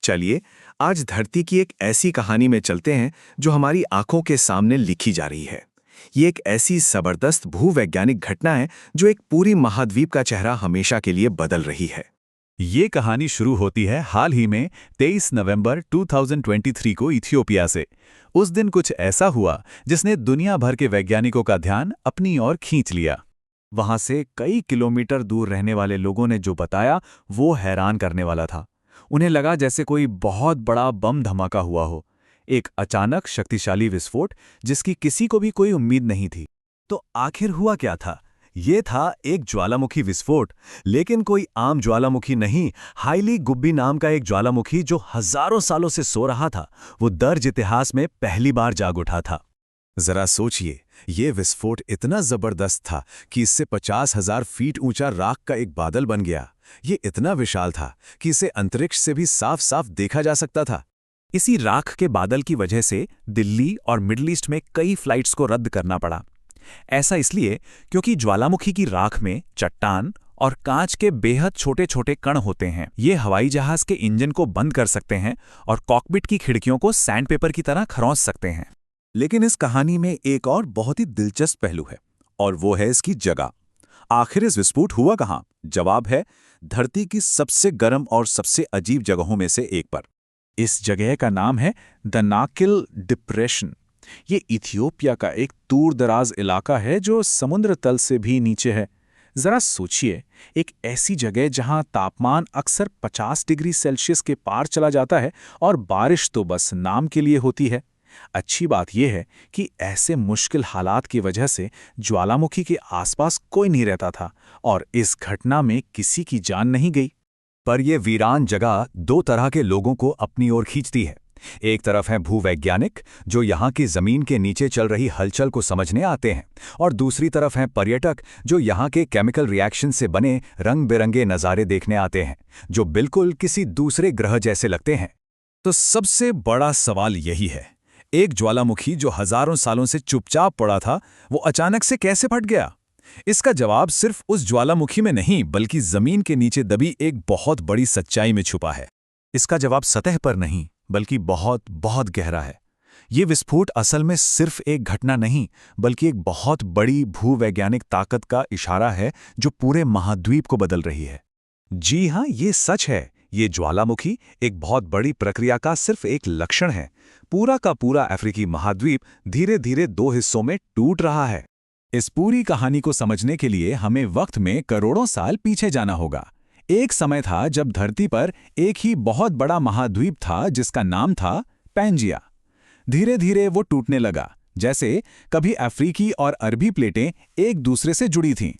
चलिए आज धरती की एक ऐसी कहानी में चलते हैं जो हमारी आंखों के सामने लिखी जा रही है। ये एक ऐसी जबरदस्त भूवैज्ञानिक घटना है जो एक पूरी महाद्वीप का चेहरा हमेशा के लिए बदल रही है। ये कहानी शुरू होती है हाल ही में 23 नवंबर 2023 को इथियोपिया से। उस दिन कुछ ऐसा हुआ जिसने दुनिया भर के वैज्ञानिकों का ध्यान अपनी ओर खींच लिया। वहां से कई किलोमीटर दूर रहने वाले लोगों ने जो बताया वो हैरान करने वाला था। उन्हें लगा जैसे कोई बहुत बड़ा बम धमाका हुआ हो, एक अचानक शक्तिशाली विस्फोट जिसकी किसी को भी कोई उम्मीद नहीं थी। तो आखिर हुआ क्या था? ये था एक ज्वालामुखी विस्फोट, लेकिन कोई आम ज्वालामुखी नहीं, हाईली गुब्बी नाम का एक ज्वालामुखी जो हजारों सालों से सो रहा था। वो दर्ज इतिहास में पहली बार जाग उठा था। जरा सोचिए, ये विस्फोट इतना जबरदस्त था कि इससे 50,000 फीट ऊंचा राख का एक बादल बन गया। ये इतना विशाल था कि इसे अंतरिक्ष से भी साफ साफ देखा जा सकता था। इसी राख के बादल की वजह से दिल्ली और मिडल ईस्ट में कई फ्लाइट्स को रद्द करना पड़ा। ऐसा इसलिए क्योंकि ज्वालामुखी की राख में चट्टान और कांच के बेहद छोटे छोटे कण होते हैं। ये हवाई जहाज के इंजन को बंद कर सकते हैं और कॉकपिट की खिड़कियों को सैंडपेपर की तरह खरोंच सकते हैं। लेकिन इस कहानी में एक और बहुत ही दिलचस्प पहलू है, और वो है इसकी जगह। आखिर इस विस्फोट हुआ कहाँ? जवाब है धरती की सबसे गर्म और सबसे अजीब जगहों में से एक पर। इस जगह का नाम है दनाकिल डिप्रेशन। ये इथियोपिया का एक दूर दराज इलाका है जो समुद्र तल से भी नीचे है। जरा सोचिए, एक ऐसी जगह जहां तापमान अक्सर 50 डिग्री सेल्सियस के पार चला जाता है और बारिश तो बस नाम के लिए होती है। अच्छी बात यह है कि ऐसे मुश्किल हालात की वजह से ज्वालामुखी के आसपास कोई नहीं रहता था और इस घटना में किसी की जान नहीं गई। पर यह वीरान जगह दो तरह के लोगों को अपनी ओर खींचती है। एक तरफ है भूवैज्ञानिक जो यहाँ की जमीन के नीचे चल रही हलचल को समझने आते हैं, और दूसरी तरफ हैं पर्यटक जो यहाँ के केमिकल रिएक्शन से बने रंग बिरंगे नज़ारे देखने आते हैं, जो बिल्कुल किसी दूसरे ग्रह जैसे लगते हैं। तो सबसे बड़ा सवाल यही है, एक ज्वालामुखी जो हजारों सालों से चुपचाप पड़ा था, वो अचानक से कैसे फट गया? इसका जवाब सिर्फ उस ज्वालामुखी में नहीं, बल्कि जमीन के नीचे दबी एक बहुत बड़ी सच्चाई में छुपा है। इसका जवाब सतह पर नहीं, बल्कि बहुत बहुत गहरा है। ये विस्फोट असल में सिर्फ एक घटना नहीं, बल्कि एक बहुत बड़ी भूवैज्ञानिक ताकत का इशारा है जो पूरे महाद्वीप को बदल रही है। जी हाँ, ये सच है। ये ज्वालामुखी एक बहुत बड़ी प्रक्रिया का सिर्फ एक लक्षण है। पूरा का पूरा अफ्रीकी महाद्वीप धीरे धीरे दो हिस्सों में टूट रहा है। इस पूरी कहानी को समझने के लिए हमें वक्त में करोड़ों साल पीछे जाना होगा। एक समय था जब धरती पर एक ही बहुत बड़ा महाद्वीप था जिसका नाम था पैंजिया। धीरे धीरे वो टूटने लगा, जैसे कभी अफ्रीकी और अरबी प्लेटें एक दूसरे से जुड़ी थीं,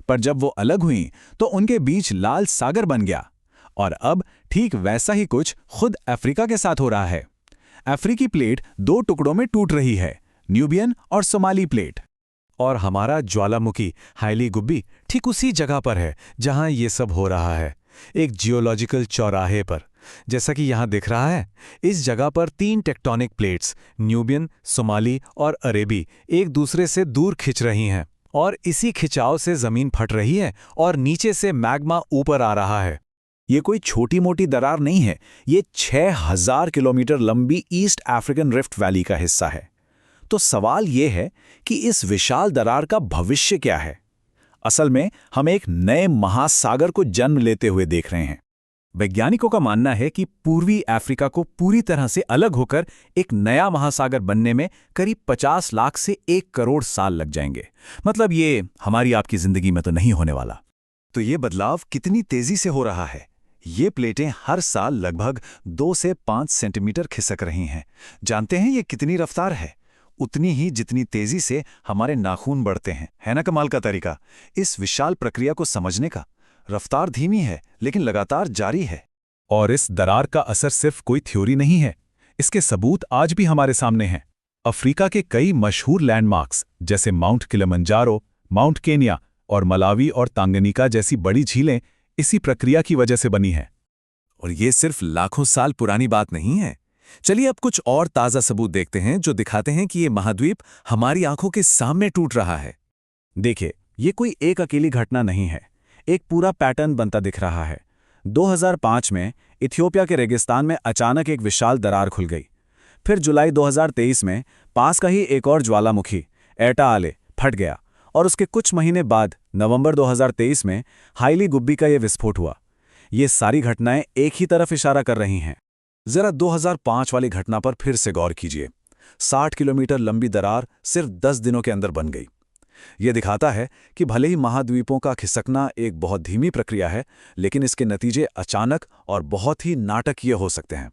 पर जब वो अलग हुईं तो उनके बीच लाल सागर बन गया। और अब ठीक वैसा ही कुछ खुद अफ्रीका के साथ हो रहा है। अफ्रीकी प्लेट दो टुकड़ों में टूट रही है, न्यूबियन और सोमाली प्लेट। और हमारा ज्वालामुखी हाईली गुब्बी ठीक उसी जगह पर है जहां ये सब हो रहा है, एक जियोलॉजिकल चौराहे पर। जैसा कि यहां दिख रहा है, इस जगह पर 3 टेक्टोनिक प्लेट्स न्यूबियन, सोमाली और अरेबी एक दूसरे से दूर खिंच रही हैं, और इसी खिंचाव से जमीन फट रही है और नीचे से मैग्मा ऊपर आ रहा है। ये कोई छोटी मोटी दरार नहीं है, ये 6000 किलोमीटर लंबी ईस्ट अफ्रीकन रिफ्ट वैली का हिस्सा है। तो सवाल ये है कि इस विशाल दरार का भविष्य क्या है? असल में हम एक नए महासागर को जन्म लेते हुए देख रहे हैं। वैज्ञानिकों का मानना है कि पूर्वी अफ्रीका को पूरी तरह से अलग होकर एक नया महासागर बनने में करीब 50 लाख से 1 करोड़ साल लग जाएंगे। मतलब ये हमारी आपकी जिंदगी में तो नहीं होने वाला। तो ये बदलाव कितनी तेजी से हो रहा है? ये प्लेटें हर साल लगभग 2 से 5 सेंटीमीटर खिसक रही हैं। जानते हैं ये कितनी रफ्तार है? उतनी ही जितनी तेजी से हमारे नाखून बढ़ते हैं। है ना कमाल का तरीका? इस विशाल प्रक्रिया को समझने का। रफ्तार धीमी है लेकिन लगातार जारी है। और इस दरार का असर सिर्फ कोई थ्योरी नहीं है, इसके सबूत आज भी हमारे सामने हैं। अफ्रीका के कई मशहूर लैंडमार्क्स जैसे माउंट किलिमंजारो, माउंट केन्या और मलावी और तांगनीका जैसी बड़ी झीलें इसी प्रक्रिया की वजह से बनी हैं। और ये सिर्फ लाखों साल पुरानी बात नहीं है। चलिए अब कुछ और ताज़ा सबूत देखते हैं जो दिखाते हैं कि ये महाद्वीप हमारी आंखों के सामने टूट रहा है। देखिए, ये कोई एक अकेली घटना नहीं है, एक पूरा पैटर्न बनता दिख रहा है। 2005 में इथियोपिया के रेगिस्तान में अचानक एक विशाल दरार खुल गई। फिर जुलाई 2023 में पास का ही एक और ज्वालामुखी एटा आले फट गया और उसके कुछ महीने बाद नवंबर 2023 में हाइली गुब्बी का यह विस्फोट हुआ। ये सारी घटनाएं एक ही तरफ इशारा कर रही हैं। जरा 2005 वाली घटना पर फिर से गौर कीजिए। 60 किलोमीटर लंबी दरार सिर्फ 10 दिनों के अंदर बन गई। यह दिखाता है कि भले ही महाद्वीपों का खिसकना एक बहुत धीमी प्रक्रिया है, लेकिन इसके नतीजे अचानक और बहुत ही नाटकीय हो सकते हैं।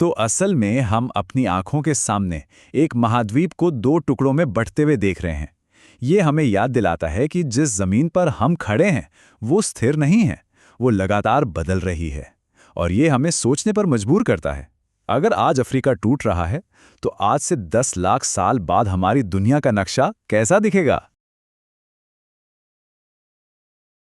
तो असल में हम अपनी आंखों के सामने एक महाद्वीप को 2 टुकड़ों में बंटते हुए देख रहे हैं। ये हमें याद दिलाता है कि जिस जमीन पर हम खड़े हैं वो स्थिर नहीं है, वो लगातार बदल रही है। और ये हमें सोचने पर मजबूर करता है, अगर आज अफ्रीका टूट रहा है तो आज से 10 लाख साल बाद हमारी दुनिया का नक्शा कैसा दिखेगा।